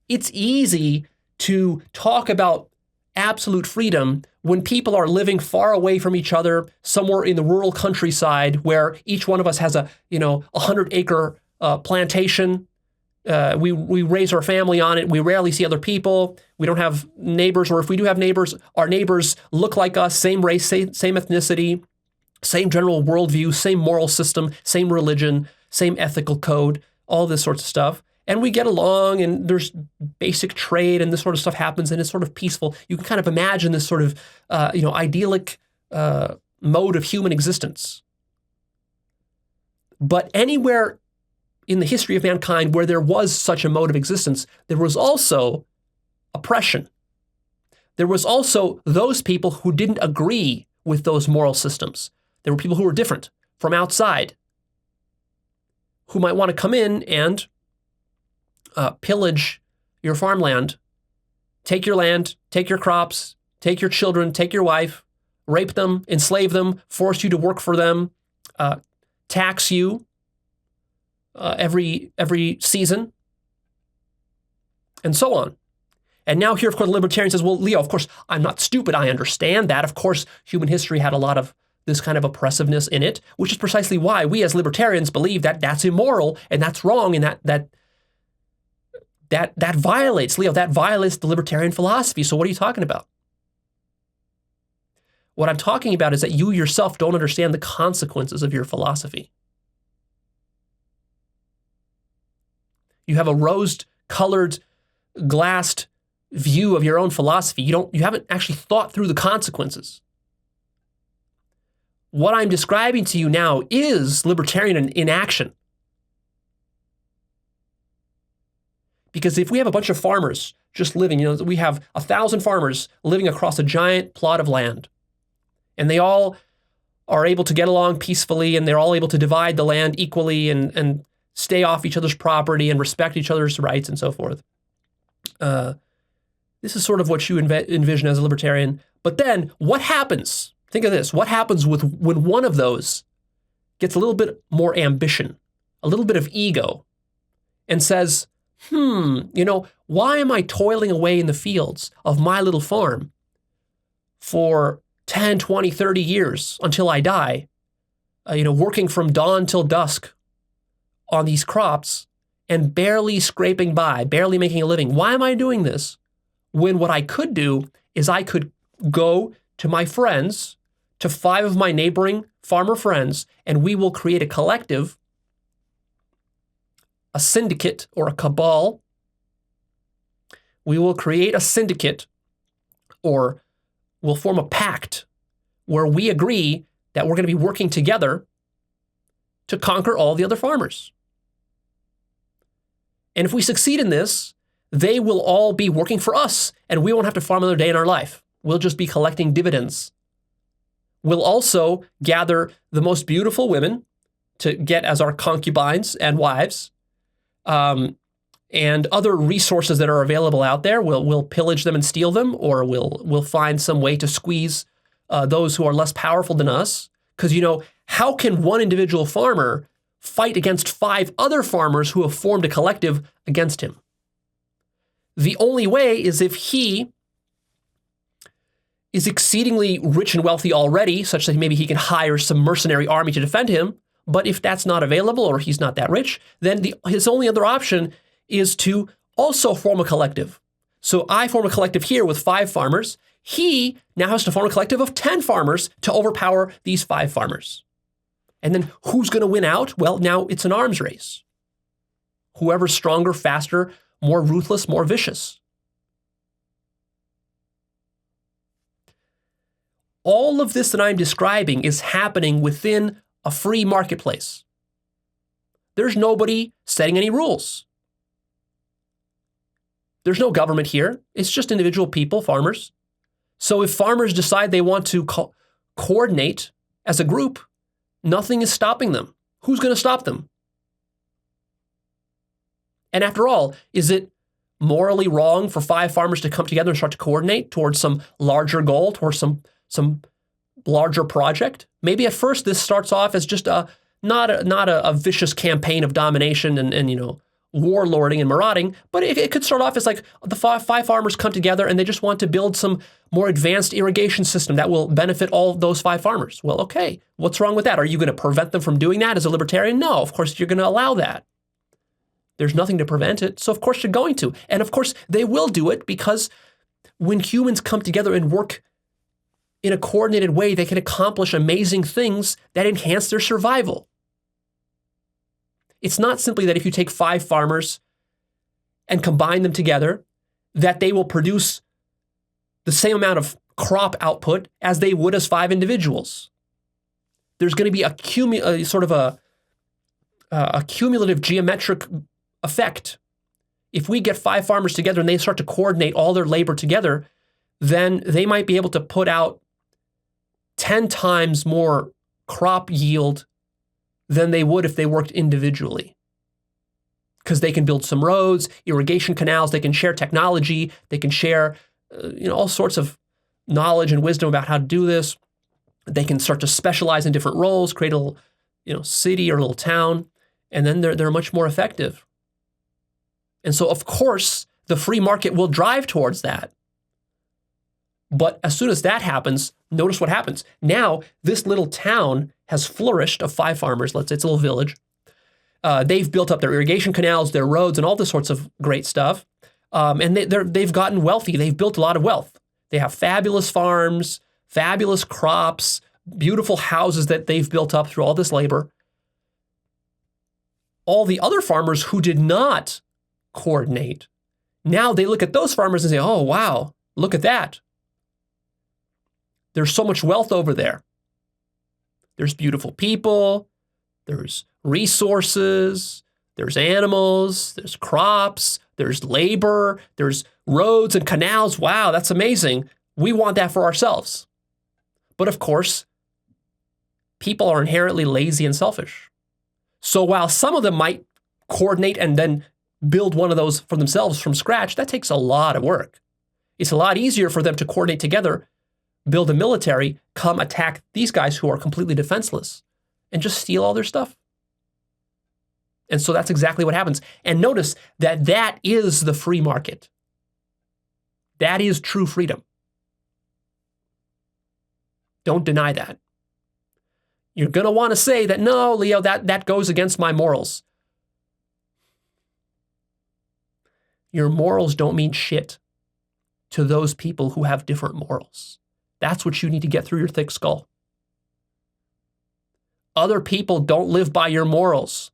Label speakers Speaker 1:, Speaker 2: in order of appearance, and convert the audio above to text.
Speaker 1: it's easy to talk about absolute freedom when people are living far away from each other, somewhere in the rural countryside, where each one of us has a 100-acre plantation. We raise our family on it. We rarely see other people. We don't have neighbors, or if we do have neighbors, our neighbors look like us, same race, same ethnicity, same general worldview, same moral system, same religion, same ethical code, all this sorts of stuff. And we get along, and there's basic trade, and this sort of stuff happens, and it's sort of peaceful. You can kind of imagine this sort of, idyllic mode of human existence. But anywhere in the history of mankind where there was such a mode of existence, there was also oppression. There was also those people who didn't agree with those moral systems. There were people who were different from outside, who might want to come in and pillage your farmland, take your land, take your crops, take your children, take your wife, rape them, enslave them, force you to work for them, tax you every season, and so on. And now here, of course, the libertarian says, well, Leo, of course, I'm not stupid. I understand that. Of course, human history had a lot of this kind of oppressiveness in it, which is precisely why we as libertarians believe that that's immoral and that's wrong, and that violates, Leo, that violates the libertarian philosophy. So what are you talking about? What I'm talking about is that you yourself don't understand the consequences of your philosophy. You have a rose-colored, glassed view of your own philosophy. You haven't actually thought through the consequences. What I'm describing to you now is libertarian in action. Because if we have a bunch of farmers just living, we have 1,000 farmers living across a giant plot of land, and they all are able to get along peacefully, and they're all able to divide the land equally and stay off each other's property and respect each other's rights and so forth. This is sort of what you envision as a libertarian. But then what happens? Think of this. What happens when one of those gets a little bit more ambition, a little bit of ego, and says, why am I toiling away in the fields of my little farm for 10, 20, 30 years until I die, working from dawn till dusk on these crops and barely scraping by, barely making a living? Why am I doing this when what I could do is I could go to my friends, to 5 of my neighboring farmer friends, and we will create a collective, a syndicate or a cabal. We will create a syndicate, or we'll form a pact where we agree that we're going to be working together to conquer all the other farmers. And if we succeed in this, they will all be working for us, and we won't have to farm another day in our life. We'll just be collecting dividends. We'll also gather the most beautiful women to get as our concubines and wives, and other resources that are available out there. We'll pillage them and steal them, or we'll find some way to squeeze those who are less powerful than us. Because, how can one individual farmer fight against 5 other farmers who have formed a collective against him? The only way is if he is exceedingly rich and wealthy already, such that maybe he can hire some mercenary army to defend him. But if that's not available, or he's not that rich, then his only other option is to also form a collective. So I form a collective here with 5 farmers. He now has to form a collective of 10 farmers to overpower these 5 farmers. And then who's going to win out? Well, now it's an arms race. Whoever's stronger, faster, more ruthless, more vicious. All of this that I'm describing is happening within a free marketplace. There's nobody setting any rules. There's no government here. It's just individual people, farmers. So if farmers decide they want to coordinate as a group, nothing is stopping them. Who's going to stop them? And after all, is it morally wrong for 5 farmers to come together and start to coordinate towards some larger goal, towards some larger project? Maybe at first this starts off as just not a vicious campaign of domination and warlording and marauding, but it could start off as like the five farmers come together and they just want to build some more advanced irrigation system that will benefit all those 5 farmers. Well, okay, what's wrong with that? Are you going to prevent them from doing that as a libertarian? No, of course you're going to allow that. There's nothing to prevent it, so of course you're going to. And of course they will do it because when humans come together and work in a coordinated way, they can accomplish amazing things that enhance their survival. It's not simply that if you take 5 farmers and combine them together, that they will produce the same amount of crop output as they would as 5 individuals. There's going to be a cumulative geometric effect. If we get 5 farmers together and they start to coordinate all their labor together, then they might be able to put out 10 times more crop yield than they would if they worked individually. Because they can build some roads, irrigation canals, they can share technology, they can share all sorts of knowledge and wisdom about how to do this. They can start to specialize in different roles, create a little city or a little town, and then they're much more effective. And so, of course, the free market will drive towards that. But as soon as that happens, notice what happens. Now, this little town has flourished of 5 farmers. Let's say it's a little village. They've built up their irrigation canals, their roads, and all this sorts of great stuff. And they've gotten wealthy. They've built a lot of wealth. They have fabulous farms, fabulous crops, beautiful houses that they've built up through all this labor. All the other farmers who did not coordinate, now they look at those farmers and say, oh, wow, look at that. There's so much wealth over there. There's beautiful people, there's resources, there's animals, there's crops, there's labor, there's roads and canals. Wow, that's amazing. We want that for ourselves. But of course, people are inherently lazy and selfish. So while some of them might coordinate and then build one of those for themselves from scratch, that takes a lot of work. It's a lot easier for them to coordinate together, build a military, come attack these guys who are completely defenseless, and just steal all their stuff. And so that's exactly what happens. And notice that that is the free market. That is true freedom. Don't deny that. You're going to want to say that, no, Leo, that goes against my morals. Your morals don't mean shit to those people who have different morals. That's what you need to get through your thick skull. Other people don't live by your morals.